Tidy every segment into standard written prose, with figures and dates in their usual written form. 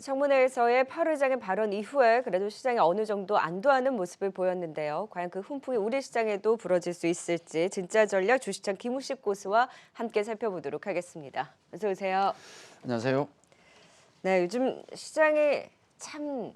청문회에서의 8회장의 발언 이후에 그래도 시장이 어느 정도 안도하는 모습을 보였는데요. 과연 그 훈풍이 우리 시장에도 불어질 수 있을지 진짜 전략 주식창 김우식 고수와 함께 살펴보도록 하겠습니다. 어서 오세요. 안녕하세요. 네, 요즘 시장이 참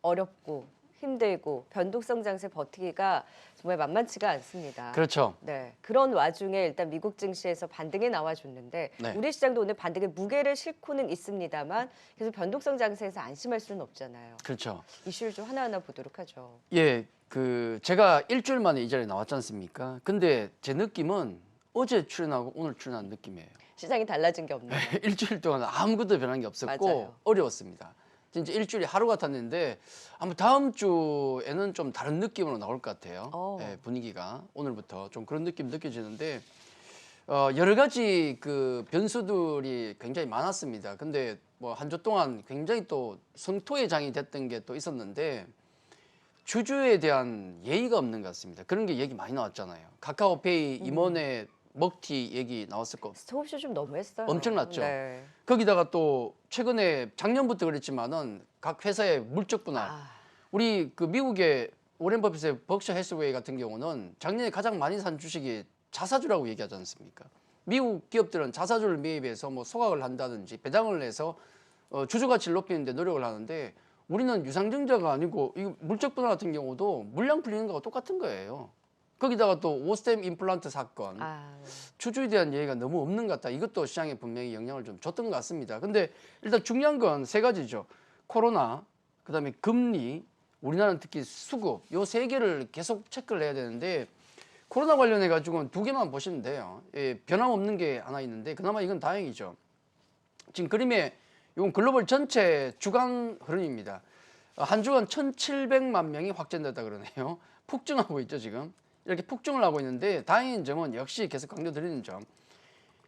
어렵고 힘들고 변동성 장세 버티기가 정말 만만치가 않습니다. 그렇죠. 네, 그런 와중에 일단 미국 증시에서 반등이 나와줬는데 네. 우리 시장도 오늘 반등의 무게를 싣고는 있습니다만 계속 변동성 장세에서 안심할 수는 없잖아요. 그렇죠. 이슈를 좀 하나하나 보도록 하죠. 예, 제가 일주일 만에 이 자리에 나왔지 않습니까? 근데 제 느낌은 어제 출연하고 오늘 출연한 느낌이에요. 시장이 달라진 게 없네요. 일주일 동안 아무것도 변한 게 없었고 맞아요. 어려웠습니다. 진짜 일주일이 하루 같았는데 아마 다음 주에는 좀 다른 느낌으로 나올 것 같아요. 예, 분위기가 오늘부터 좀 그런 느낌 느껴지는데 여러 가지 그 변수들이 굉장히 많았습니다. 근데 뭐 한 주 동안 굉장히 또 성토의 장이 됐던 게 또 있었는데 주주에 대한 예의가 없는 것 같습니다. 그런 게 얘기 많이 나왔잖아요. 카카오페이 임원의 먹튀 얘기 나왔을 거 스톱쇼 좀 너무했어요. 엄청났죠. 네. 거기다가 또 최근에 작년부터 그랬지만은 각 회사의 물적 분할. 우리 그 미국의 오렌 버핏의 버크셔 해스웨이 같은 경우는 작년에 가장 많이 산 주식이 자사주라고 얘기하지 않습니까? 미국 기업들은 자사주를 매입해서 뭐 소각을 한다든지 배당을 내서 주주 가치를 높이는 데 노력을 하는데 우리는 유상증자가 아니고 이 물적 분할 같은 경우도 물량 풀리는 거와 똑같은 거예요. 거기다가 또 오스템 임플란트 사건, 주주에 대한 예의가 너무 없는 것 같다. 이것도 시장에 분명히 영향을 좀 줬던 것 같습니다. 근데 일단 중요한 건 세 가지죠. 코로나, 그다음에 금리, 우리나라는 특히 수급, 요 세 개를 계속 체크를 해야 되는데 코로나 관련해 가지고는 두 개만 보시면 돼요. 예, 변함없는 게 하나 있는데 그나마 이건 다행이죠. 지금 그림에 이건 글로벌 전체 주간 흐름입니다. 한 주간 1,700만 명이 확진됐다 그러네요. 폭증하고 있죠, 지금. 이렇게 폭증을 하고 있는데 다행인 점은 역시 계속 강조드리는 점.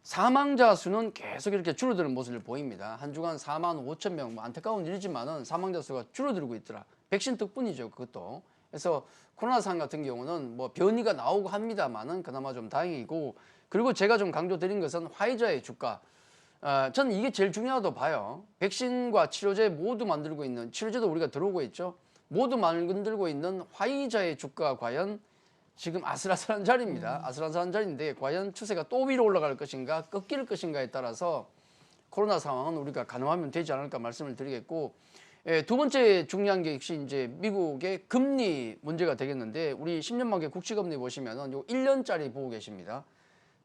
사망자 수는 계속 이렇게 줄어드는 모습을 보입니다. 한 주간 4만 5천 명, 뭐 안타까운 일이지만은 사망자 수가 줄어들고 있더라. 백신 덕분이죠, 그것도. 그래서 코로나 상황 같은 경우는 뭐 변이가 나오고 합니다만은 그나마 좀 다행이고, 그리고 제가 좀 강조드린 것은 화이자의 주가. 저는 이게 제일 중요하다고 봐요. 백신과 치료제 모두 만들고 있는, 치료제도 우리가 들어오고 있죠. 모두 만들고 있는 화이자의 주가가 과연 지금 아슬아슬한 자리입니다. 아슬아슬한 자리인데 과연 추세가 또 위로 올라갈 것인가 꺾일 것인가에 따라서 코로나 상황은 우리가 가늠하면 되지 않을까 말씀을 드리겠고, 두 번째 중요한 게 역시 이제 미국의 금리 문제가 되겠는데, 우리 10년 만기 국채금리 보시면은 요 1년짜리 보고 계십니다.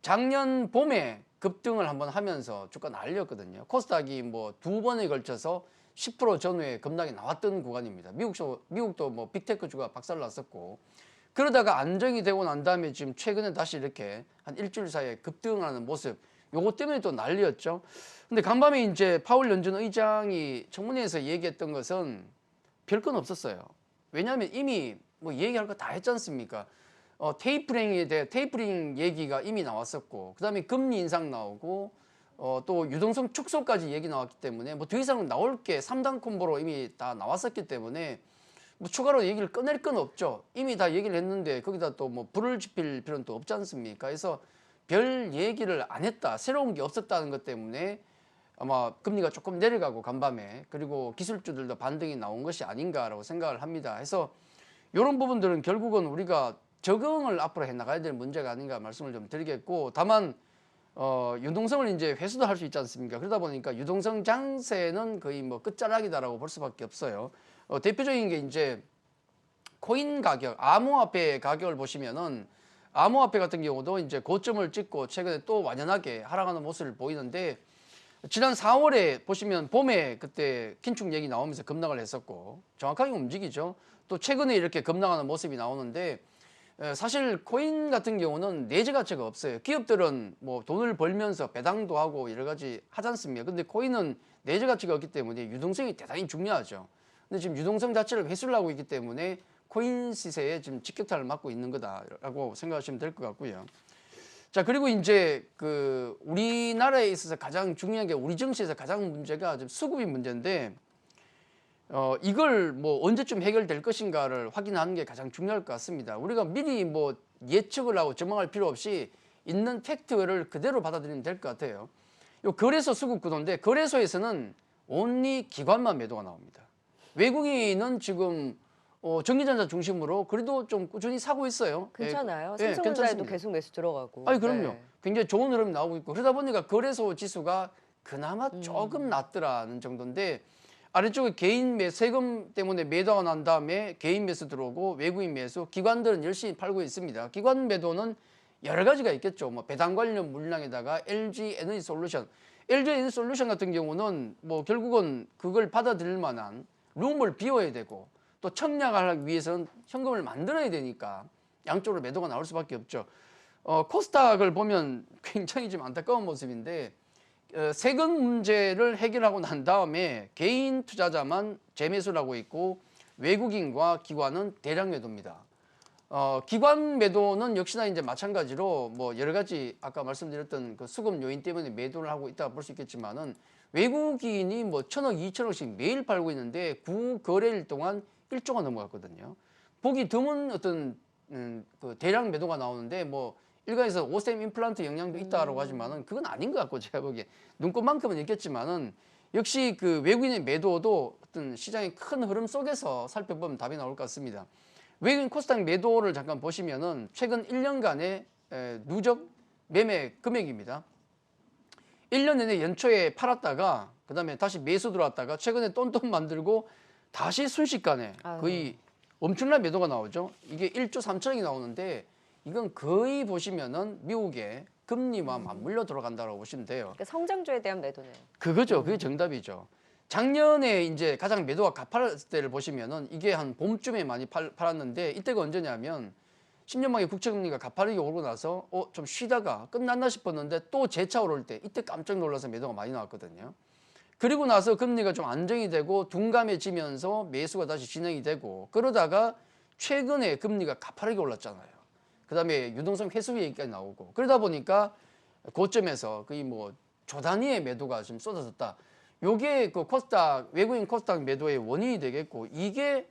작년 봄에 급등을 한번 하면서 주가 날렸거든요. 코스닥이 뭐 두 번에 걸쳐서 10% 전후에 급락이 나왔던 구간입니다. 미국도 뭐 빅테크 주가 박살났었고, 그러다가 안정이 되고 난 다음에 지금 최근에 다시 이렇게 한 일주일 사이에 급등하는 모습, 요거 때문에 또 난리였죠. 근데 간밤에 이제 파월 연준 의장이 청문회에서 얘기했던 것은 별건 없었어요. 왜냐하면 이미 뭐 얘기할 거 다 했지 않습니까? 테이퍼링 얘기가 이미 나왔었고, 그 다음에 금리 인상 나오고, 또 유동성 축소까지 얘기 나왔기 때문에 뭐 더 이상 나올 게 3단 콤보로 이미 다 나왔었기 때문에 뭐 추가로 얘기를 꺼낼 건 없죠. 이미 다 얘기를 했는데 거기다 또 뭐 불을 지필 필요는 또 없지 않습니까? 그래서 별 얘기를 안 했다, 새로운 게 없었다는 것 때문에 아마 금리가 조금 내려가고 간밤에, 그리고 기술주들도 반등이 나온 것이 아닌가라고 생각을 합니다. 그래서 이런 부분들은 결국은 우리가 적응을 앞으로 해 나가야 될 문제가 아닌가 말씀을 좀 드리겠고, 다만 유동성을 이제 회수도 할 수 있지 않습니까? 그러다 보니까 유동성 장세는 거의 뭐 끝자락이다라고 볼 수밖에 없어요. 대표적인 게 이제 코인 가격, 암호화폐 가격을 보시면은 암호화폐 같은 경우도 이제 고점을 찍고 최근에 또 완연하게 하락하는 모습을 보이는데, 지난 4월에 보시면 봄에 그때 긴축 얘기 나오면서 급락을 했었고 정확하게 움직이죠. 또 최근에 이렇게 급락하는 모습이 나오는데, 사실 코인 같은 경우는 내재 가치가 없어요. 기업들은 뭐 돈을 벌면서 배당도 하고 여러 가지 하지 않습니까? 근데 코인은 내재 가치가 없기 때문에 유동성이 대단히 중요하죠. 근데 지금 유동성 자체를 회수를 하고 있기 때문에 코인 시세에 지금 직격탄을 맞고 있는 거다라고 생각하시면 될 것 같고요. 자, 그리고 이제 그 우리나라에 있어서 가장 중요한 게, 우리 증시에서 가장 문제가 지금 수급이 문제인데, 이걸 뭐 언제쯤 해결될 것인가를 확인하는 게 가장 중요할 것 같습니다. 우리가 미리 뭐 예측을 하고 전망할 필요 없이 있는 팩트를 그대로 받아들이면 될 것 같아요. 요 거래소 수급 구도인데, 거래소에서는 온리 기관만 매도가 나옵니다. 외국인은 지금 전기전자 중심으로 그래도 좀 꾸준히 사고 있어요. 괜찮아요. 예, 삼성전자에도 괜찮습니다. 계속 매수 들어가고. 아니 그럼요. 네. 굉장히 좋은 흐름이 나오고 있고 그러다 보니까 거래소 지수가 그나마 조금 낮더라는 정도인데 아래쪽에 세금 때문에 매도가 난 다음에 개인 매수 들어오고 외국인 매수, 기관들은 열심히 팔고 있습니다. 기관 매도는 여러 가지가 있겠죠. 뭐 배당 관련 물량에다가 LG 에너지 솔루션, LG 에너지 솔루션 같은 경우는 뭐 결국은 그걸 받아들일 만한 룸을 비워야 되고 또 청약을 하기 위해서는 현금을 만들어야 되니까 양쪽으로 매도가 나올 수밖에 없죠. 코스닥을 보면 굉장히 좀 안타까운 모습인데 세금 문제를 해결하고 난 다음에 개인 투자자만 재매수를 하고 있고 외국인과 기관은 대량 매도입니다. 기관 매도는 역시나 이제 마찬가지로 뭐 여러 가지 아까 말씀드렸던 그 수급 요인 때문에 매도를 하고 있다 볼 수 있겠지만은 외국인이 뭐 1,000억, 2,000억씩 매일 팔고 있는데 9거래일 동안 1조가 넘어갔거든요. 보기 드문 어떤 그 대량 매도가 나오는데 뭐 일각에서 오셈 임플란트 영향도 있다라고 하지만은 그건 아닌 것 같고 제가 보기에 눈꽃만큼은 있겠지만은 역시 그 외국인의 매도도 어떤 시장의 큰 흐름 속에서 살펴보면 답이 나올 것 같습니다. 외국인 코스닥 매도를 잠깐 보시면은 최근 1년간의 누적 매매 금액입니다. 1년 내내 연초에 팔았다가 그다음에 다시 매수 들어왔다가 최근에 똔똔 만들고 다시 순식간에 거의 엄청난 매도가 나오죠. 이게 1조 3천억이 나오는데 이건 거의 보시면은 미국의 금리와 맞물려 들어간다고 보시면 돼요. 그러니까 성장주에 대한 매도네요. 그거죠. 그게 정답이죠. 작년에 이제 가장 매도가 가파랐을 때를 보시면은 이게 한 봄쯤에 많이 팔았는데 이때가 언제냐면 10년 만에 국채금리가 가파르게 오르고 나서 좀 쉬다가 끝났나 싶었는데 또 재차 오를 때 이때 깜짝 놀라서 매도가 많이 나왔거든요. 그리고 나서 금리가 좀 안정이 되고 둔감해지면서 매수가 다시 진행이 되고 그러다가 최근에 금리가 가파르게 올랐잖아요. 그다음에 유동성 회수 얘기까지 나오고 그러다 보니까 고점에서 거의 뭐 조단위의 매도가 좀 쏟아졌다. 요게 그 코스닥 외국인 코스닥 매도의 원인이 되겠고 이게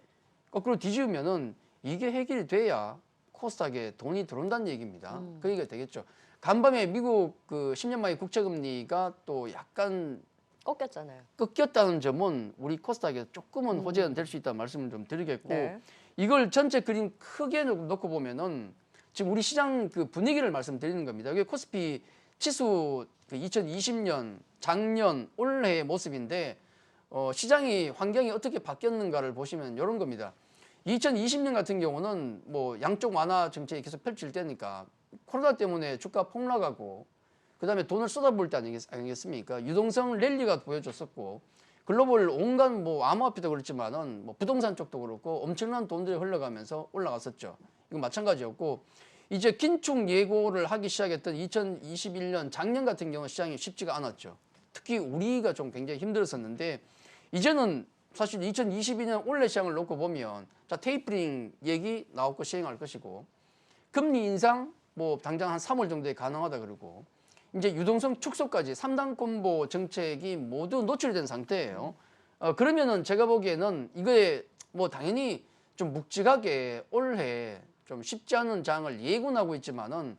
거꾸로 뒤집으면은 이게 해결이 돼야 코스닥에 돈이 들어온다는 얘기입니다. 그 얘기가 되겠죠. 간밤에 미국 그 10년 만에 국채 금리가 또 약간 꺾였잖아요. 꺾였다는 점은 우리 코스닥에 조금은 호재는 될 수 있다는 말씀을 좀 드리겠고 네. 이걸 전체 그림 크게 놓고 보면은 지금 우리 시장 그 분위기를 말씀드리는 겁니다. 이게 코스피 지수 그 2020년 작년 올해의 모습인데 시장이 환경이 어떻게 바뀌었는가를 보시면 이런 겁니다. 2020년 같은 경우는 뭐 양쪽 완화 정책이 계속 펼칠 때니까 코로나 때문에 주가 폭락하고 그다음에 돈을 쏟아부을 때 아니겠습니까? 유동성 랠리가 보여줬었고 글로벌 온갖 뭐 암호화폐도 그렇지만은 뭐 부동산 쪽도 그렇고 엄청난 돈들이 흘러가면서 올라갔었죠. 이건 마찬가지였고 이제 긴축 예고를 하기 시작했던 2021년 작년 같은 경우 시장이 쉽지가 않았죠. 특히 우리가 좀 굉장히 힘들었었는데 이제는 사실 2022년 올해 시장을 놓고 보면 자 테이퍼링 얘기 나오고 시행할 것이고 금리 인상 뭐 당장 한 3월 정도에 가능하다 그러고 이제 유동성 축소까지 3단 콤보 정책이 모두 노출된 상태예요. 그러면은 제가 보기에는 이거에 뭐 당연히 좀 묵직하게 올해 좀 쉽지 않은 장을 예고하고 있지만은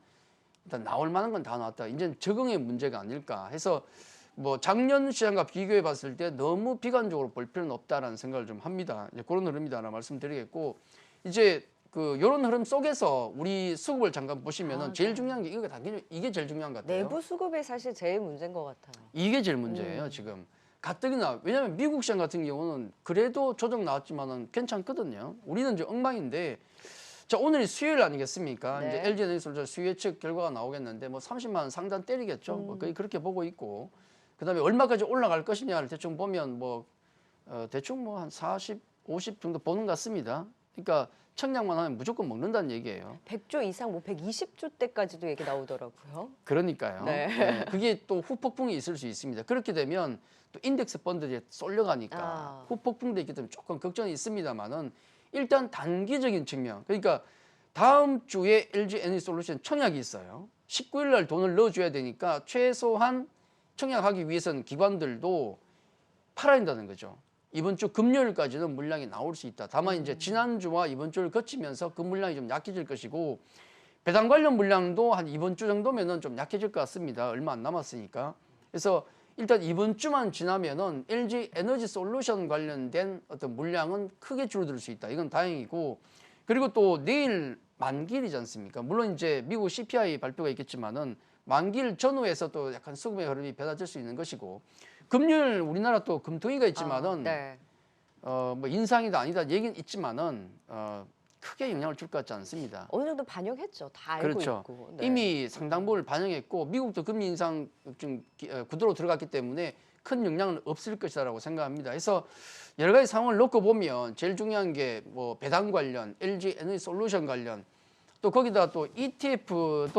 일단 나올 만한 건 다 나왔다. 이제 적응의 문제가 아닐까 해서 뭐 작년 시장과 비교해 봤을 때 너무 비관적으로 볼 필요는 없다라는 생각을 좀 합니다. 이제 그런 흐름이다라는 말씀드리겠고 이제 그 이런 흐름 속에서 우리 수급을 잠깐 보시면은 제일 중요한 게 이거 당연히 이게 제일 중요한 것 같아요. 내부 수급이 사실 제일 문제인 것 같아요. 이게 제일 문제예요 지금. 가뜩이나 왜냐하면 미국 시장 같은 경우는 그래도 조정 나왔지만은 괜찮거든요. 우리는 이제 엉망인데. 자 오늘이 수요일 아니겠습니까? 네. 이제 LG 에너지솔루션 수요 예측 결과가 나오겠는데 뭐 30만 원 상단 때리겠죠. 뭐 거의 그렇게 보고 있고 그다음에 얼마까지 올라갈 것이냐를 대충 보면 뭐 대충 뭐 한 40, 50 정도 보는 것 같습니다. 그러니까 청량만 하면 무조건 먹는다는 얘기예요. 100조 이상 뭐 120조 때까지도 얘기 나오더라고요. 그러니까요. 네. 네, 그게 또 후폭풍이 있을 수 있습니다. 그렇게 되면 또 인덱스 펀드들이 쏠려가니까 후폭풍도 있기 때문에 조금 걱정이 있습니다만은 일단 단기적인 측면 그러니까 다음 주에 LG 에너지 솔루션 청약이 있어요. 19일 날 돈을 넣어줘야 되니까 최소한 청약하기 위해서는 기관들도 팔아야 된다는 거죠. 이번 주 금요일까지는 물량이 나올 수 있다. 다만 이제 지난주와 이번 주를 거치면서 그 물량이 좀 약해질 것이고 배당 관련 물량도 한 이번 주 정도면은 좀 약해질 것 같습니다. 얼마 안 남았으니까. 그래서 일단 이번 주만 지나면은 LG 에너지 솔루션 관련된 어떤 물량은 크게 줄어들 수 있다. 이건 다행이고, 그리고 또 내일 만기일이지 않습니까? 물론 이제 미국 CPI 발표가 있겠지만은 만기일 전후에서 또 약간 수급의 흐름이 변화될 수 있는 것이고, 금요일 우리나라 또 금통위가 있지만은 네. 뭐 인상이다 아니다 얘기는 있지만은 크게 영향을 줄 것 같지 않습니다. 어느 정도 반영했죠. 다 알고 그렇죠. 있고. 네. 이미 상당 부분을 반영했고 미국도 금리 인상 좀 구도로 들어갔기 때문에 큰 영향은 없을 것이라고 생각합니다. 그래서 여러 가지 상황을 놓고 보면 제일 중요한 게 뭐 배당 관련, LG 에너지 솔루션 관련, 또 거기다 또 ETF도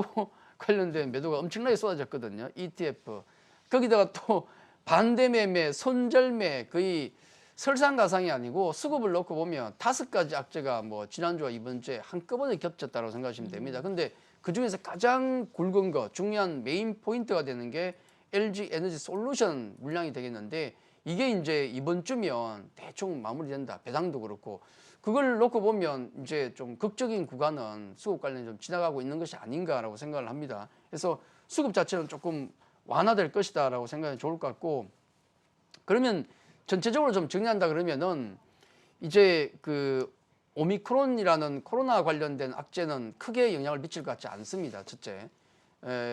관련된 매도가 엄청나게 쏟아졌거든요. ETF. 거기다가 또 반대 매매, 손절매 거의 설상가상이 아니고 수급을 놓고 보면 5가지 악재가 뭐 지난주와 이번 주에 한꺼번에 겹쳤다고 생각하시면 됩니다. 근데 그 중에서 가장 굵은 거, 중요한 메인 포인트가 되는 게 LG 에너지 솔루션 물량이 되겠는데, 이게 이제 이번 주면 대충 마무리된다. 배당도 그렇고. 그걸 놓고 보면 이제 좀 극적인 구간은 수급 관련이 좀 지나가고 있는 것이 아닌가라고 생각을 합니다. 그래서 수급 자체는 조금 완화될 것이다라고 생각이 좋을 것 같고, 그러면 전체적으로 좀 정리한다 그러면은 이제 그 오미크론이라는 코로나 관련된 악재는 크게 영향을 미칠 것 같지 않습니다. 첫째.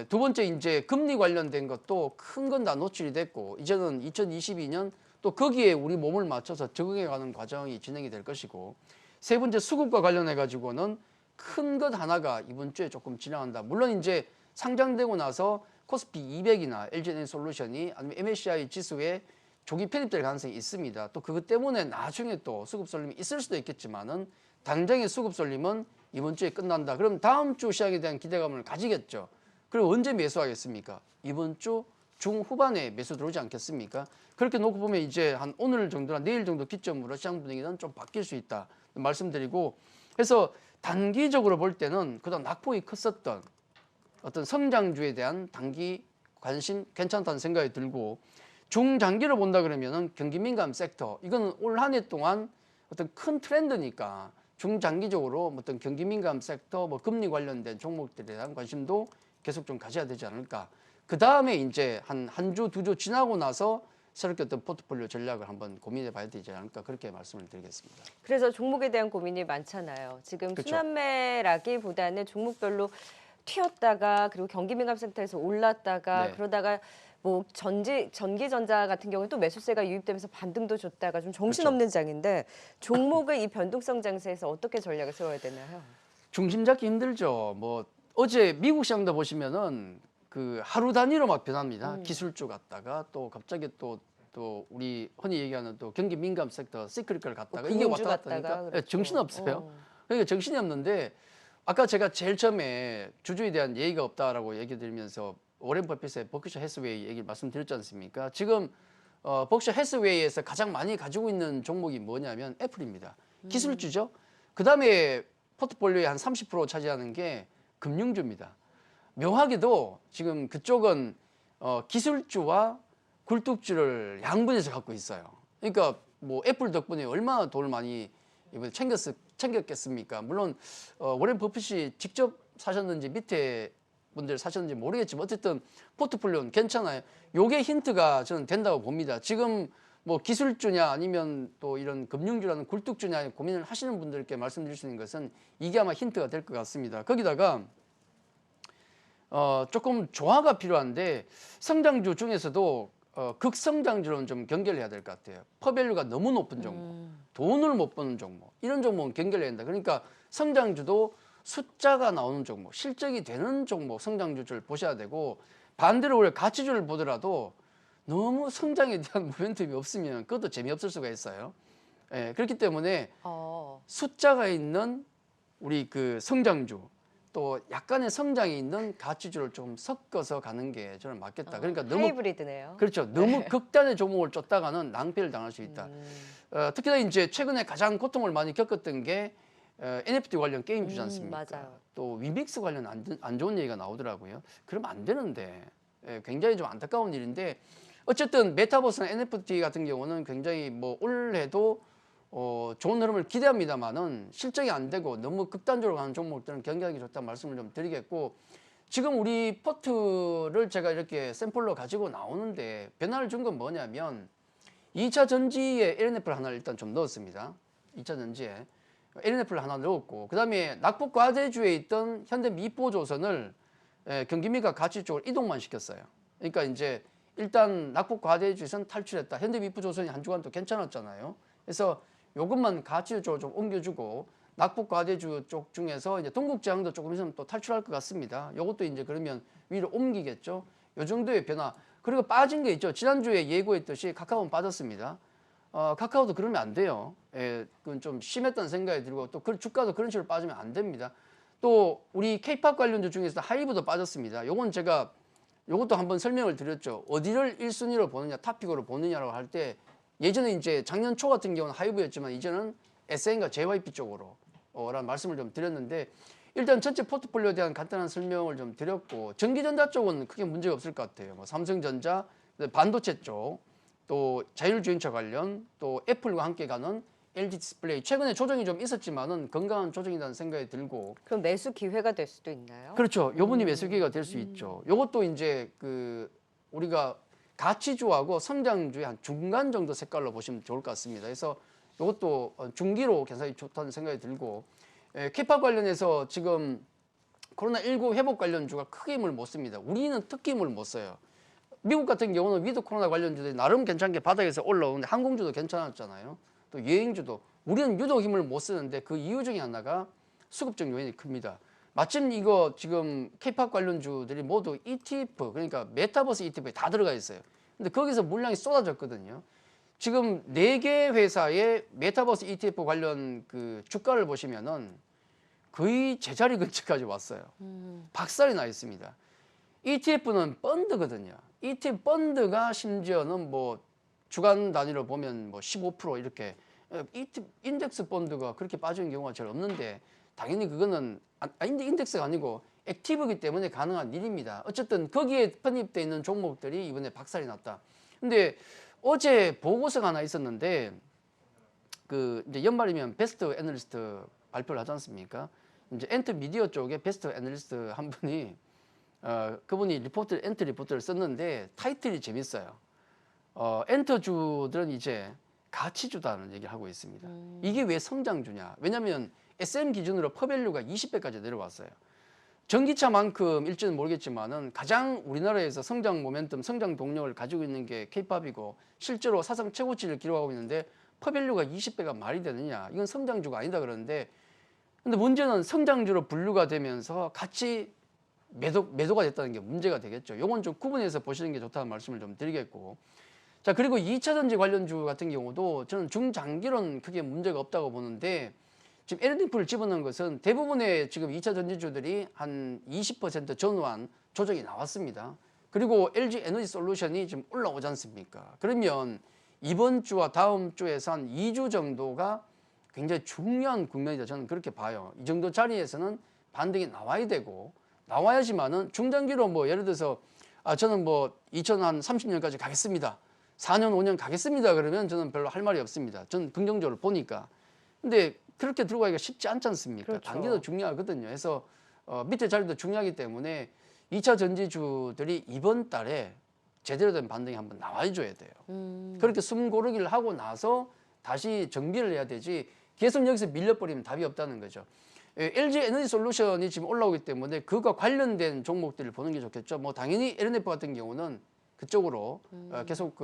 두 번째, 이제 금리 관련된 것도 큰 건 다 노출이 됐고, 이제는 2022년 또 거기에 우리 몸을 맞춰서 적응해가는 과정이 진행이 될 것이고, 세 번째, 수급과 관련해 가지고는 큰 것 하나가 이번 주에 조금 지나간다. 물론 이제 상장되고 나서 코스피 200이나 LG에너지솔루션이 아니면 MSCI 지수에 조기 편입될 가능성이 있습니다. 또 그것 때문에 나중에 또 수급 쏠림이 있을 수도 있겠지만은 당장의 수급 쏠림은 이번 주에 끝난다. 그럼 다음 주 시장에 대한 기대감을 가지겠죠. 그리고 언제 매수하겠습니까? 이번 주 중후반에 매수 들어오지 않겠습니까? 그렇게 놓고 보면 이제 한 오늘 정도나 내일 정도 기점으로 시장 분위기는 좀 바뀔 수 있다 말씀드리고, 해서 단기적으로 볼 때는 그동안 낙폭이 컸었던 어떤 성장주에 대한 단기 관심 괜찮다는 생각이 들고, 중장기로 본다 그러면은 경기 민감 섹터, 이거는 올 한 해 동안 어떤 큰 트렌드니까 중장기적으로 어떤 경기 민감 섹터, 뭐 금리 관련된 종목들에 대한 관심도 계속 좀 가져야 되지 않을까. 그 다음에 이제 한 주, 두 주 지나고 나서 새롭게 어떤 포트폴리오 전략을 한번 고민해 봐야 되지 않을까, 그렇게 말씀을 드리겠습니다. 그래서 종목에 대한 고민이 많잖아요. 지금 그쵸. 순환매라기보다는 종목별로 튀었다가 그리고 경기 민감 센터에서 올랐다가 네. 그러다가 뭐 전기전자 같은 경우는 또 매수세가 유입되면서 반등도 줬다가 좀 정신없는 장인데, 종목의 이 변동성 장세에서 어떻게 전략을 세워야 되나요? 중심 잡기 힘들죠. 뭐 어제 미국 시장도 보시면은 그 하루 단위로 막 변합니다. 기술주 갔다가 또 갑자기 또 우리 흔히 얘기하는 또 경기 민감 섹터 시크릿걸 갔다가 이게 금융주 왔다 갔다 갔다가 하니까 그렇죠. 정신 없어요. 그러니까 정신이 없는데, 아까 제가 제일 처음에 주주에 대한 예의가 없다라고 얘기 드리면서 워렌 버핏의 버크셔 해스웨이 얘기를 말씀드렸지 않습니까? 지금 버크셔 해스웨이에서 가장 많이 가지고 있는 종목이 뭐냐면 애플입니다. 기술주죠. 그다음에 포트폴리오의 한 30% 차지하는 게 금융주입니다. 묘하게도 지금 그쪽은 기술주와 굴뚝주를 양분해서 갖고 있어요. 그러니까 뭐 애플 덕분에 얼마나 돈을 많이 이번에 챙겼겠습니까? 물론 워렌 버핏이 직접 사셨는지 밑에 분들 사셨는지 모르겠지만 어쨌든 포트폴리오는 괜찮아요. 요게 힌트가 저는 된다고 봅니다. 지금 뭐 기술주냐 아니면 또 이런 금융주라는 굴뚝주냐 고민을 하시는 분들께 말씀드릴 수 있는 것은 이게 아마 힌트가 될 것 같습니다. 거기다가 조금 조화가 필요한데, 성장주 중에서도 극성장주로는 좀 경계를 해야 될 것 같아요. 퍼밸류가 너무 높은 종목, 돈을 못 버는 종목, 이런 종목은 경계를 해야 된다. 그러니까 성장주도 숫자가 나오는 종목, 실적이 되는 종목, 성장주를 보셔야 되고, 반대로 우리가 가치주를 보더라도 너무 성장에 대한 모멘텀이 없으면 그것도 재미없을 수가 있어요. 예, 그렇기 때문에 숫자가 있는 우리 그 성장주, 또 약간의 성장이 있는 가치주를 좀 섞어서 가는 게 저는 맞겠다. 그러니까 너무 하이브리드네요. 그렇죠. 너무 극단의 종목을 쫓다가는 낭패를 당할 수 있다. 특히나 이제 최근에 가장 고통을 많이 겪었던 게 NFT 관련 게임주지 않습니까? 맞아요. 또 위믹스 관련 안 좋은 얘기가 나오더라고요. 그러면 안 되는데, 굉장히 좀 안타까운 일인데, 어쨌든 메타버스나 NFT 같은 경우는 굉장히 뭐 올해도 좋은 흐름을 기대합니다만은 실적이 안 되고 너무 극단적으로 가는 종목들은 경계하기 좋다 말씀을 좀 드리겠고, 지금 우리 포트를 제가 이렇게 샘플로 가지고 나오는데 변화를 준 건 뭐냐면 2차 전지에 LNF를 하나 일단 좀 넣었습니다. 2차 전지에 LNF를 하나 넣었고 그다음에 낙폭 과대주에 있던 현대 미포조선을 경기미가 가치 쪽으로 이동만 시켰어요. 그러니까 이제 일단 낙폭 과대주에선 탈출했다. 현대 미포조선이 한 주간 또 괜찮았잖아요. 그래서 요것만 가치 쪽으로 좀 옮겨주고 낙폭 과대주 쪽 중에서 이제 동국제약도 조금 있으면 또 탈출할 것 같습니다. 요것도 이제 그러면 위로 옮기겠죠. 요 정도의 변화. 그리고 빠진 게 있죠. 지난주에 예고했듯이 카카오는 빠졌습니다. 카카오도 그러면 안 돼요. 예, 그건 좀 심했다는 생각이 들고 또 그 주가도 그런 식으로 빠지면 안 됩니다. 또 우리 K-팝 관련주 중에서 하이브도 빠졌습니다. 요건 제가 요것도 한번 설명을 드렸죠. 어디를 1순위로 보느냐, 탑픽으로 보느냐라고 할 때 예전에 이제 작년 초 같은 경우는 하이브였지만 이제는 SN과 JYP 쪽으로 라는 말씀을 좀 드렸는데 일단 전체 포트폴리오에 대한 간단한 설명을 좀 드렸고 전기전자 쪽은 크게 문제가 없을 것 같아요. 뭐 삼성전자, 반도체 쪽, 또 자율주행차 관련, 또 애플과 함께 가는 LG 디스플레이 최근에 조정이 좀 있었지만은 건강한 조정이라는 생각이 들고 그럼 매수 기회가 될 수도 있나요? 그렇죠. 요번이 매수기가 될 수 있죠. 요것도 이제 그 우리가 가치주하고 성장주의 한 중간 정도 색깔로 보시면 좋을 것 같습니다. 그래서 요것도 중기로 굉장히 좋다는 생각이 들고 K-팝 관련해서 지금 코로나19 회복 관련주가 크게 힘을 못 씁니다. 우리는 특히 힘을 못 써요. 미국 같은 경우는 위드 코로나 관련주들이 나름 괜찮게 바닥에서 올라오는데 항공주도 괜찮았잖아요. 또 여행주도 우리는 유독 힘을 못 쓰는데 그 이유 중에 하나가 수급적 요인이 큽니다. 마침 이거 지금 K-팝 관련주들이 모두 ETF 그러니까 메타버스 ETF에 다 들어가 있어요. 근데 거기서 물량이 쏟아졌거든요. 지금 4개 회사의 메타버스 ETF 관련 그 주가를 보시면은 거의 제자리 근처까지 왔어요. 박살이 나 있습니다. ETF는 펀드거든요. ETF 펀드가 심지어는 뭐 주간 단위로 보면 뭐 15% 이렇게 인덱스 펀드가 그렇게 빠지는 경우가 잘 없는데 당연히 그거는 인덱스가 아니고 액티브이기 때문에 가능한 일입니다. 어쨌든 거기에 편입되어 있는 종목들이 이번에 박살이 났다. 근데 어제 보고서가 하나 있었는데 그 이제 연말이면 베스트 애널리스트 발표를 하지 않습니까? 이제 엔터 미디어 쪽에 베스트 애널리스트 한 분이 그분이 엔터 리포트를 썼는데 타이틀이 재밌어요. 엔터주들은 이제 가치주다는 얘기를 하고 있습니다. 이게 왜 성장주냐? 왜냐하면 SM 기준으로 퍼밸류가 20배까지 내려왔어요. 전기차만큼 일지는 모르겠지만은 가장 우리나라에서 성장 모멘텀, 성장 동력을 가지고 있는 게 K-팝이고 실제로 사상 최고치를 기록하고 있는데 퍼밸류가 20배가 말이 되느냐? 이건 성장주가 아니다 그러는데 근데 문제는 성장주로 분류가 되면서 같이 매도가 됐다는 게 문제가 되겠죠. 요건 좀 구분해서 보시는 게 좋다는 말씀을 좀 드리겠고 자 그리고 2차 전지 관련주 같은 경우도 저는 중장기로는 크게 문제가 없다고 보는데 지금 LNF를 집어넣은 것은 대부분의 지금 2차 전지주들이 한 20% 전후한 조정이 나왔습니다. 그리고 LG 에너지 솔루션이 지금 올라오지 않습니까? 그러면 이번 주와 다음 주에서 한 2주 정도가 굉장히 중요한 국면이다. 저는 그렇게 봐요. 이 정도 자리에서는 반등이 나와야 되고 나와야지만은 중장기로 뭐 예를 들어서 저는 뭐 2030년까지 가겠습니다. 4년, 5년 가겠습니다. 그러면 저는 별로 할 말이 없습니다. 저는 긍정적으로 보니까. 근데 그렇게 들어가기가 쉽지 않지 않습니까? 그렇죠. 단기도 중요하거든요. 그래서 밑에 자리도 중요하기 때문에 2차 전지주들이 이번 달에 제대로 된 반등이 한번 나와줘야 돼요. 그렇게 숨 고르기를 하고 나서 다시 정비를 해야 되지 계속 여기서 밀려버리면 답이 없다는 거죠. LG 에너지 솔루션이 지금 올라오기 때문에 그것과 관련된 종목들을 보는 게 좋겠죠. 뭐 당연히 LNF 같은 경우는 그쪽으로 계속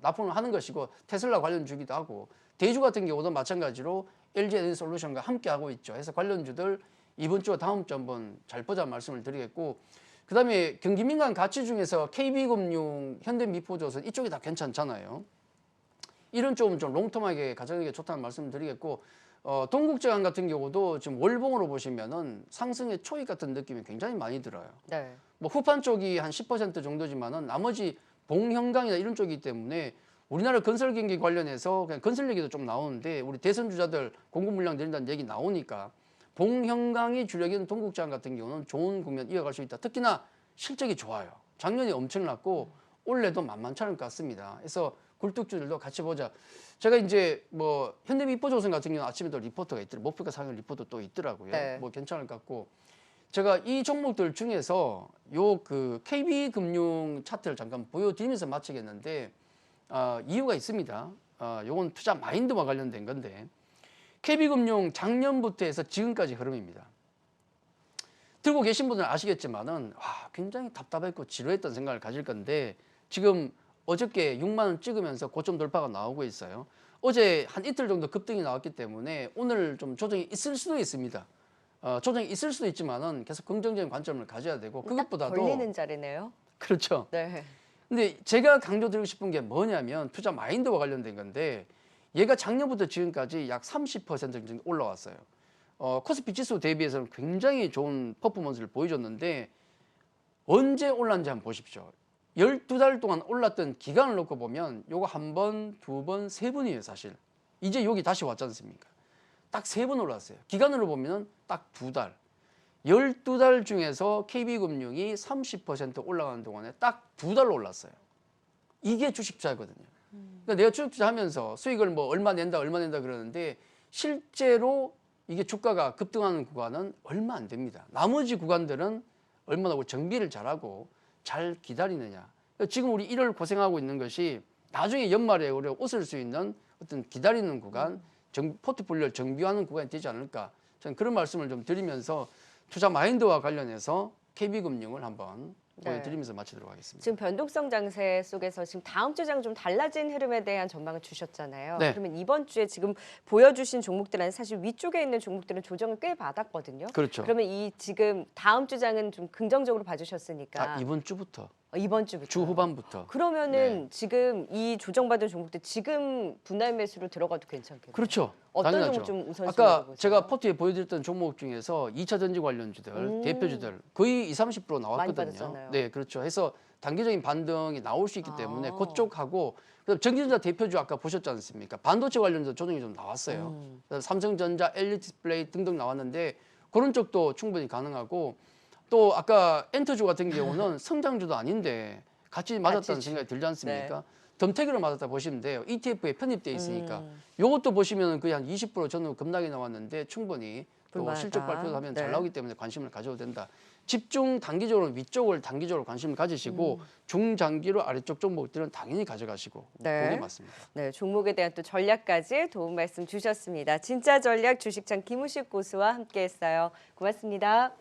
납품을 하는 것이고 테슬라 관련주기도 하고 대주 같은 경우도 마찬가지로 LG 에너지 솔루션과 함께 하고 있죠. 그래서 관련주들 이번 주와 다음 주 한번 잘 보자 말씀을 드리겠고 그다음에 경기민간 가치 중에서 KB금융, 현대미포조선 이쪽이 다 괜찮잖아요. 이런 쪽은 좀 롱텀하게 가져가는 게 좋다는 말씀을 드리겠고 동국제약 같은 경우도 지금 월봉으로 보시면은 상승의 초입 같은 느낌이 굉장히 많이 들어요. 네. 뭐 후판 쪽이 한 10% 정도지만은 나머지 봉형강이나 이런 쪽이기 때문에 우리나라 건설 경기 관련해서 그냥 건설 얘기도 좀 나오는데 우리 대선 주자들 공급 물량 늘린다는 얘기 나오니까 봉형강이 주력인 동국제약 같은 경우는 좋은 국면 이어갈 수 있다. 특히나 실적이 좋아요. 작년에 엄청났고 올해도 만만치 않을 것 같습니다. 그래서 굴뚝주들도 같이 보자. 제가 이제 뭐 현대미포조선 같은 경우는 아침에도 리포터가 있더라고요. 목표가 상향 리포터 또 있더라고요. 네. 뭐 괜찮을 것 같고 제가 이 종목들 중에서 요 그 KB금융 차트를 잠깐 보여드리면서 마치겠는데 이유가 있습니다. 요건 투자 마인드와 관련된 건데 KB금융 작년부터 해서 지금까지 흐름입니다. 들고 계신 분들은 아시겠지만은 굉장히 답답했고 지루했던 생각을 가질 건데 지금 어저께 6만 원 찍으면서 고점 돌파가 나오고 있어요. 어제 한 이틀 정도 급등이 나왔기 때문에 오늘 좀 조정이 있을 수도 있습니다. 조정이 있을 수도 있지만은 계속 긍정적인 관점을 가져야 되고 그것보다도 걸리는 자리네요. 그렇죠. 네. 근데 제가 강조드리고 싶은 게 뭐냐면 투자 마인드와 관련된 건데 얘가 작년부터 지금까지 약 30% 정도 올라왔어요. 코스피 지수 대비해서는 굉장히 좋은 퍼포먼스를 보여줬는데 언제 올랐는지 한번 보십시오. 12달 동안 올랐던 기간을 놓고 보면 요거 한 번, 두 번, 세 번이에요, 사실. 이제 여기 다시 왔지 않습니까? 딱 세 번 올랐어요. 기간으로 보면 딱 2달. 12달 중에서 KB금융이 30% 올라가는 동안에 딱 2달로 올랐어요. 이게 주식 투자거든요. 그러니까 내가 주식 투자하면서 수익을 뭐 얼마 낸다 그러는데 실제로 이게 주가가 급등하는 구간은 얼마 안 됩니다. 나머지 구간들은 얼마나 정비를 잘하고 잘 기다리느냐. 지금 우리 1월 고생하고 있는 것이 나중에 연말에 우리가 웃을 수 있는 어떤 기다리는 구간, 포트폴리오를 정비하는 구간이 되지 않을까. 저는 그런 말씀을 좀 드리면서 투자 마인드와 관련해서 KB금융을 한번 보여드리면서 마치도록 하겠습니다. 지금 변동성 장세 속에서 지금 다음 주장 좀 달라진 흐름에 대한 전망을 주셨잖아요. 네. 그러면 이번 주에 지금 보여주신 종목들은 사실 위쪽에 있는 종목들은 조정을 꽤 받았거든요. 그렇죠. 그러면 이 지금 다음 주장은 좀 긍정적으로 봐주셨으니까 이번 주부터, 이번 주부터 주 후반부터. 그러면은 지금 이 조정받은 종목들 지금 분할 매수로 들어가도 괜찮겠네요. 그렇죠. 어떤 당연하죠. 종목 좀 우선순위로 아까 보세요? 제가 포트에 보여드렸던 종목 중에서 2차 전지 관련주들, 대표주들 거의 20-30% 나왔거든요. 빠졌잖아요. 네, 그렇죠. 해서 단기적인 반등이 나올 수 있기 때문에 아. 그쪽하고 그다음 전기전자 대표주 아까 보셨지 않습니까? 반도체 관련해서 조정이 좀 나왔어요. 그다음 삼성전자, LG디스플레이 등등 나왔는데 그런 쪽도 충분히 가능하고 또 아까 엔터주 같은 경우는 성장주도 아닌데 같이 맞았다는 생각이 들지 않습니까? 덤태기로 맞았다 보시면 돼요. ETF에 편입돼 있으니까. 요것도 보시면 거의 한 20% 저는 급락이 나왔는데 충분히 또 볼만하다. 실적 발표도 하면 잘 네. 나오기 때문에 관심을 가져도 된다. 집중 단기적으로 위쪽을 단기적으로 관심을 가지시고 중장기로 아래쪽 종목들은 당연히 가져가시고 네. 그게 맞습니다. 네, 종목에 대한 또 전략까지 도움 말씀 주셨습니다. 진짜 전략 주식창 김우식 고수와 함께했어요. 고맙습니다.